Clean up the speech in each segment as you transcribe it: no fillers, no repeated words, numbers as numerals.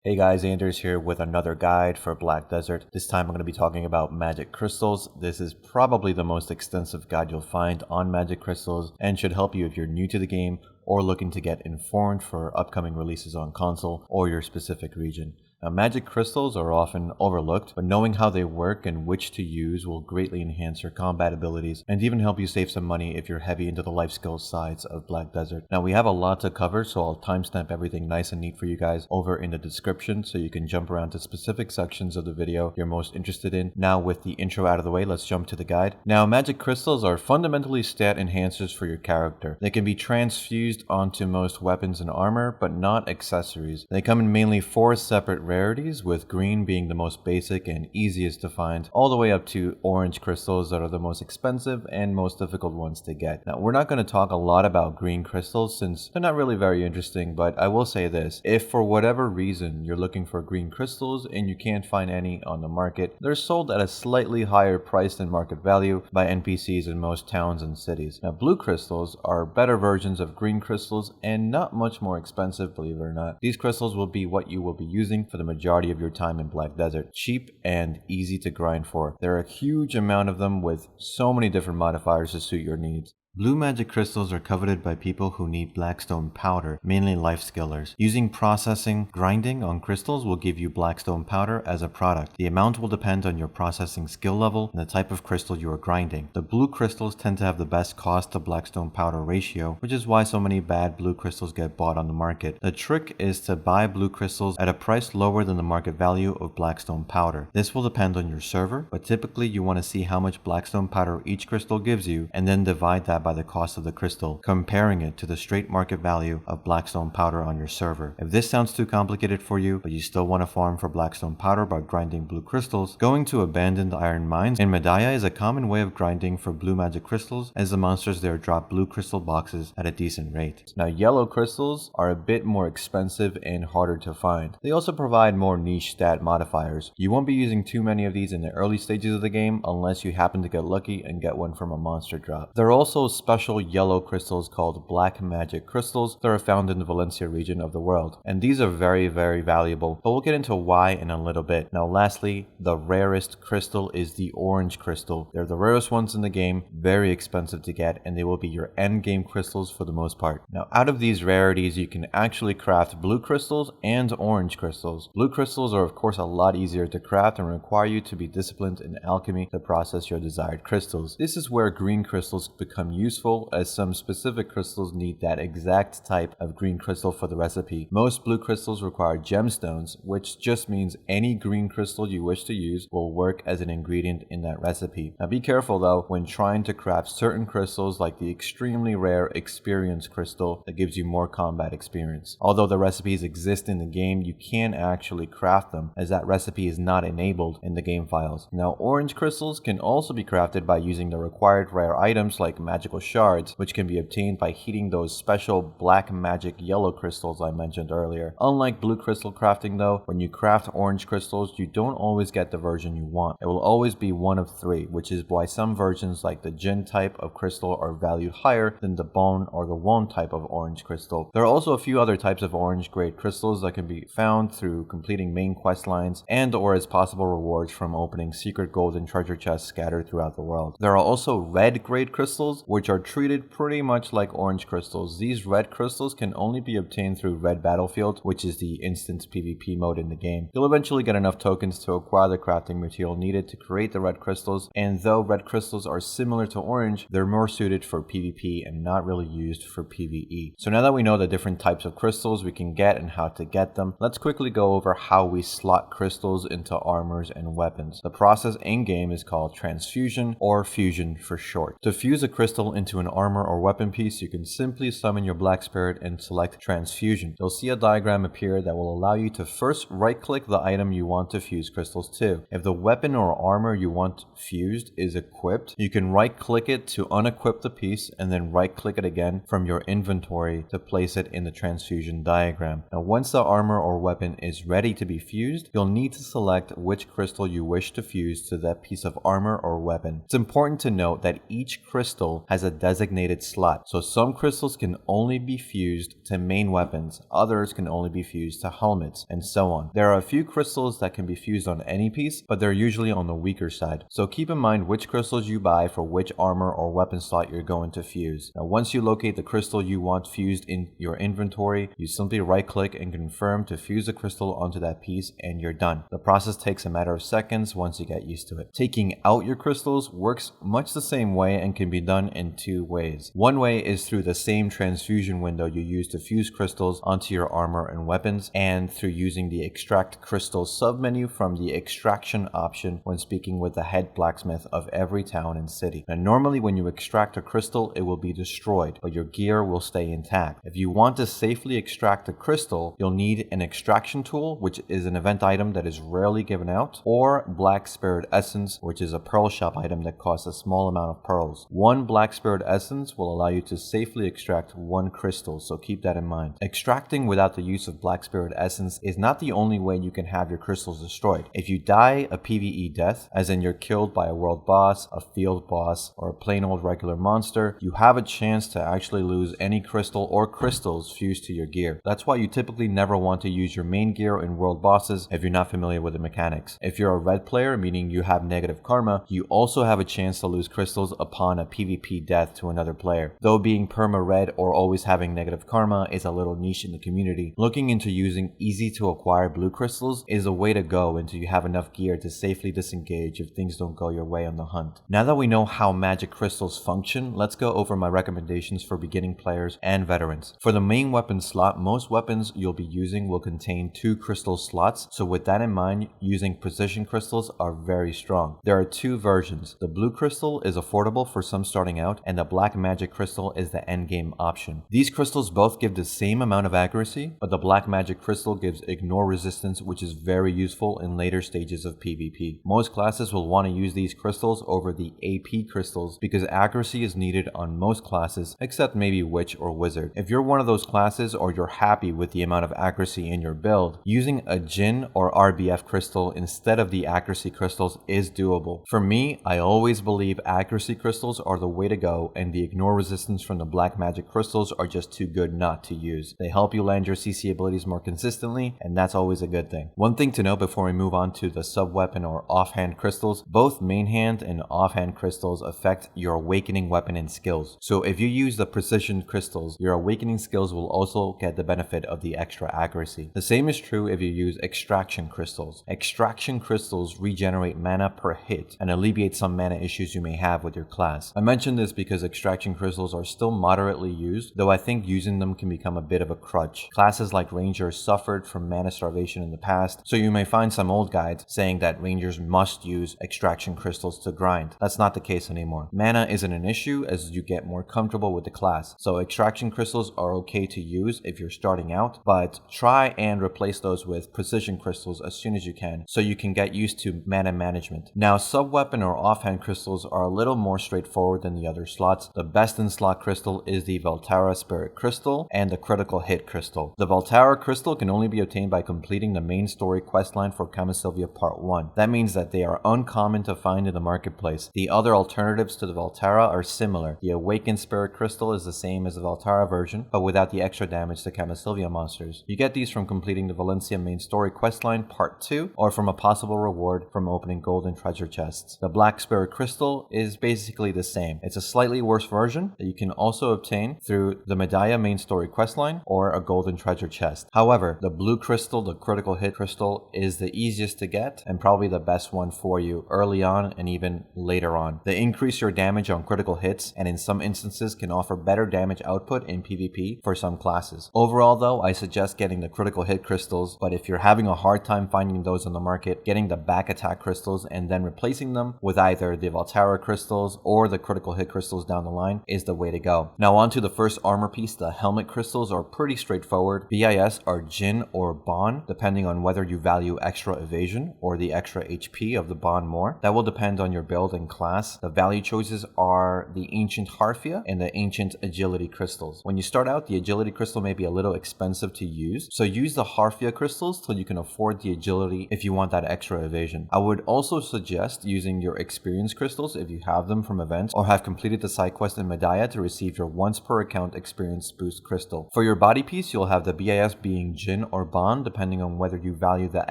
Hey guys, Anders here with another guide for Black Desert. This time I'm going to be talking about magic crystals. This is probably the most extensive guide you'll find on magic crystals and should help you if you're new to the game or looking to get informed for upcoming releases on console or your specific region. Now, magic crystals are often overlooked, but knowing how they work and which to use will greatly enhance your combat abilities and even help you save some money if you're heavy into the life skills sides of Black Desert. Now, we have a lot to cover, so I'll timestamp everything nice and neat for you guys over in the description so you can jump around to specific sections of the video you're most interested in. Now, with the intro out of the way, let's jump to the guide. Now, magic crystals are fundamentally stat enhancers for your character. They can be transfused onto most weapons and armor, but not accessories. They come in mainly 4 separate rarities, with green being the most basic and easiest to find, all the way up to orange crystals that are the most expensive and most difficult ones to get. Now, we're not going to talk a lot about green crystals since they're not really very interesting, but I will say this: if for whatever reason you're looking for green crystals and you can't find any on the market, they're sold at a slightly higher price than market value by NPCs in most towns and cities. Now, blue crystals are better versions of green crystals and not much more expensive, believe it or not. These crystals will be what you will be using for the majority of your time in Black Desert. Cheap and easy to grind for. There are a huge amount of them with so many different modifiers to suit your needs. Blue magic crystals are coveted by people who need blackstone powder, mainly life skillers. Using processing grinding on crystals will give you blackstone powder as a product. The amount will depend on your processing skill level and the type of crystal you are grinding. The blue crystals tend to have the best cost to blackstone powder ratio, which is why so many bad blue crystals get bought on the market. The trick is to buy blue crystals at a price lower than the market value of blackstone powder. This will depend on your server, but typically you want to see how much blackstone powder each crystal gives you and then divide that by the cost of the crystal, comparing it to the straight market value of blackstone powder on your server. If this sounds too complicated for you, but you still want to farm for blackstone powder by grinding blue crystals, going to abandoned iron mines in Medaya is a common way of grinding for blue magic crystals, as the monsters there drop blue crystal boxes at a decent rate. Now, yellow crystals are a bit more expensive and harder to find. They also provide more niche stat modifiers. You won't be using too many of these in the early stages of the game unless you happen to get lucky and get one from a monster drop. There are also special yellow crystals called black magic crystals that are found in the Valencia region of the world, and these are very valuable, but we'll get into why in a little bit. Now, lastly, the rarest crystal is the orange crystal. They're the rarest ones in the game, very expensive to get, and they will be your end game crystals for the most part. Now, out of these rarities, you can actually craft blue crystals and orange crystals. Blue crystals are of course a lot easier to craft and require you to be disciplined in alchemy to process your desired crystals. This is where green crystals become useful, as some specific crystals need that exact type of green crystal for the recipe. Most blue crystals require gemstones, which just means any green crystal you wish to use will work as an ingredient in that recipe. Now, be careful though when trying to craft certain crystals, like the extremely rare experience crystal that gives you more combat experience. Although the recipes exist in the game, you can actually craft them, as that recipe is not enabled in the game files. Now, orange crystals can also be crafted by using the required rare items like Magical Shards, which can be obtained by heating those special black magic yellow crystals I mentioned earlier. Unlike blue crystal crafting though, when you craft orange crystals, you don't always get the version you want. It will always be one of 3, which is why some versions like the Jin type of crystal are valued higher than the bone or the wone type of orange crystal. There are also a few other types of orange grade crystals that can be found through completing main quest lines and or as possible rewards from opening secret golden treasure chests scattered throughout the world. There are also red grade crystals, which are treated pretty much like orange crystals. These red crystals can only be obtained through Red Battlefield, which is the instant PvP mode in the game. You'll eventually get enough tokens to acquire the crafting material needed to create the red crystals, and though red crystals are similar to orange, they're more suited for PvP and not really used for PvE. So now that we know the different types of crystals we can get and how to get them, let's quickly go over how we slot crystals into armors and weapons. The process in-game is called transfusion, or fusion for short. To fuse a crystal into an armor or weapon piece, you can simply summon your Black Spirit and select Transfusion. You'll see a diagram appear that will allow you to first right-click the item you want to fuse crystals to. If the weapon or armor you want fused is equipped, you can right-click it to unequip the piece and then right-click it again from your inventory to place it in the transfusion diagram. Now, once the armor or weapon is ready to be fused, you'll need to select which crystal you wish to fuse to that piece of armor or weapon. It's important to note that each crystal has has a designated slot. So some crystals can only be fused to main weapons, others can only be fused to helmets, and so on. There are a few crystals that can be fused on any piece, but they're usually on the weaker side. So keep in mind which crystals you buy for which armor or weapon slot you're going to fuse. Now once you locate the crystal you want fused in your inventory, you simply right click and confirm to fuse a crystal onto that piece and you're done. The process takes a matter of seconds once you get used to it. Taking out your crystals works much the same way and can be done in two ways. One way is through the same transfusion window you use to fuse crystals onto your armor and weapons, and through using the extract crystal submenu from the extraction option when speaking with the head blacksmith of every town and city. Now normally when you extract a crystal it will be destroyed, but your gear will stay intact. If you want to safely extract a crystal, you'll need an extraction tool, which is an event item that is rarely given out, or Black Spirit Essence, which is a pearl shop item that costs a small amount of pearls. One Black Spirit Essence will allow you to safely extract one crystal, so keep that in mind. Extracting without the use of Black Spirit Essence is not the only way you can have your crystals destroyed. If you die a PvE death, as in you're killed by a world boss, a field boss, or a plain old regular monster, you have a chance to actually lose any crystal or crystals fused to your gear. That's why you typically never want to use your main gear in world bosses if you're not familiar with the mechanics. If you're a red player, meaning you have negative karma, you also have a chance to lose crystals upon a PvP death to another player. Though being perma red or always having negative karma is a little niche in the community, looking into using easy to acquire blue crystals is a way to go until you have enough gear to safely disengage if things don't go your way on the hunt. Now that we know how magic crystals function, let's go over my recommendations for beginning players and veterans. For the main weapon slot, most weapons you'll be using will contain 2 crystal slots, so with that in mind, using precision crystals are very strong. There are 2 versions. The blue crystal is affordable for some starting out, and the black magic crystal is the endgame option. These crystals both give the same amount of accuracy, but the black magic crystal gives ignore resistance, which is very useful in later stages of PvP. Most classes will want to use these crystals over the AP crystals because accuracy is needed on most classes except maybe witch or wizard. If you're one of those classes or you're happy with the amount of accuracy in your build, using a Jin or RBF crystal instead of the accuracy crystals is doable. For me, I always believe accuracy crystals are the way to go, and the ignore resistance from the black magic crystals are just too good not to use. They help you land your CC abilities more consistently, and that's always a good thing. One thing to note before we move on to the sub-weapon or offhand crystals, both main hand and offhand crystals affect your awakening weapon and skills. So if you use the precision crystals, your awakening skills will also get the benefit of the extra accuracy. The same is true if you use extraction crystals. Extraction crystals regenerate mana per hit and alleviate some mana issues you may have with your class. I mention this because extraction crystals are still moderately used, though I think using them can become a bit of a crutch. Classes like rangers suffered from mana starvation in the past, so you may find some old guides saying that rangers must use extraction crystals to grind. That's not the case anymore. Mana isn't an issue as you get more comfortable with the class, so extraction crystals are okay to use if you're starting out, but try and replace those with precision crystals as soon as you can so you can get used to mana management. Now, sub-weapon or offhand crystals are a little more straightforward than the other slots. The best in slot crystal is the Volante Spirit Crystal and the Critical Hit Crystal. The Volante Crystal can only be obtained by completing the main story questline for Camisylvia Part 1. That means that they are uncommon to find in the marketplace. The other alternatives to the Voltara are similar. The Awakened Spirit Crystal is the same as the Voltara version, but without the extra damage to Camisylvia monsters. You get these from completing the Valencia main story questline Part 2, or from a possible reward from opening golden treasure chests. The Black Spirit Crystal is basically the same. It's a slightly worse version that you can also obtain through the Medaya main story questline or a golden treasure chest. However, the Blue Crystal, the Critical Hit Crystal, is the easiest to get and probably the best one for you early on and even later on. They increase your damage on critical hits and in some instances can offer better damage output in PvP for some classes. Overall though, I suggest getting the Critical Hit Crystals, but if you're having a hard time finding those on the market, getting the back attack crystals and then replacing them with either the Voltara crystals or the Critical Hit Crystals down the line is the way to go. Now on to the first armor piece. The helmet crystals are pretty straightforward. BIS are Jin or Bon, depending on whether you value extra evasion or the extra HP of the Bon more. That will depend on your build and class. The value choices are the Ancient Harfia and the Ancient Agility Crystals. When you start out, the Agility Crystal may be a little expensive to use, so use the Harfia crystals till you can afford the Agility if you want that extra evasion. I would also suggest using your Experience crystals if you have them from events or have completed completed the side quest in Medaya to receive your once per account experience boost crystal. For your body piece, you'll have the BIS being Jin or Bond, depending on whether you value the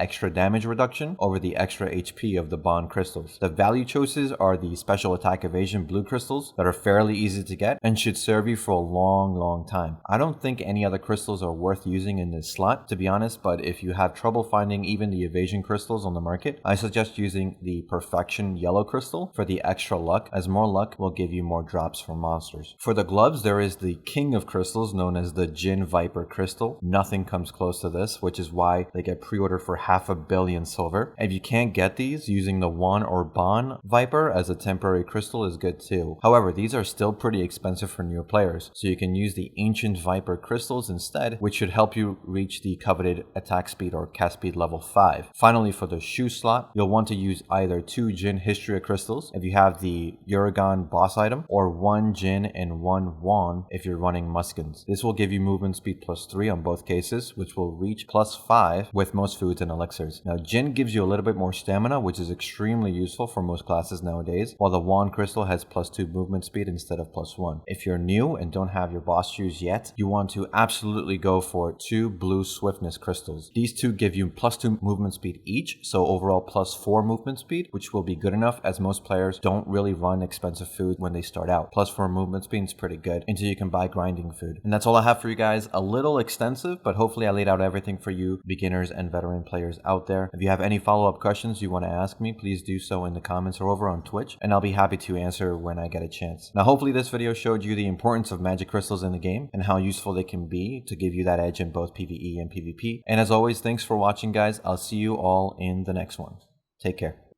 extra damage reduction over the extra HP of the Bond crystals. The value choices are the special attack evasion blue crystals that are fairly easy to get and should serve you for a long time. I don't think any other crystals are worth using in this slot, to be honest, but if you have trouble finding even the evasion crystals on the market, I suggest using the Perfection yellow crystal for the extra luck, as more luck will give you more drops from monsters. For the gloves, there is the king of crystals known as the Jin Viper Crystal. Nothing comes close to this, which is why they get pre-ordered for 500 million silver. If you can't get these, using the Wan or Bon Viper as a temporary crystal is good too. However, these are still pretty expensive for new players, so you can use the Ancient Viper Crystals instead, which should help you reach the coveted attack speed or cast speed level 5. Finally, for the shoe slot, you'll want to use either 2 Jin Hystria Crystals if you have the Uragan boss item, or 1 Jin and 1 Wan if you're running Muskins. This will give you movement speed +3 on both cases, which will reach +5 with most foods and elixirs. Now, Jin gives you a little bit more stamina, which is extremely useful for most classes nowadays, while the Wan crystal has +2 movement speed instead of +1. If you're new and don't have your boss shoes yet, you want to absolutely go for 2 blue swiftness crystals. These two give you +2 movement speed each, so overall +4 movement speed, which will be good enough as most players don't really run expensive food when they start out. +4 movement speed is pretty good until you can buy grinding food. And that's all I have for you guys. A little extensive, but hopefully I laid out everything for you beginners and veteran players out there. If you have any follow-up questions you want to ask me, please do so in the comments or over on Twitch, and I'll be happy to answer when I get a chance. Now, hopefully this video showed you the importance of magic crystals in the game and how useful they can be to give you that edge in both PvE and PvP. And as always, thanks for watching, guys. I'll see you all in the next one. Take care.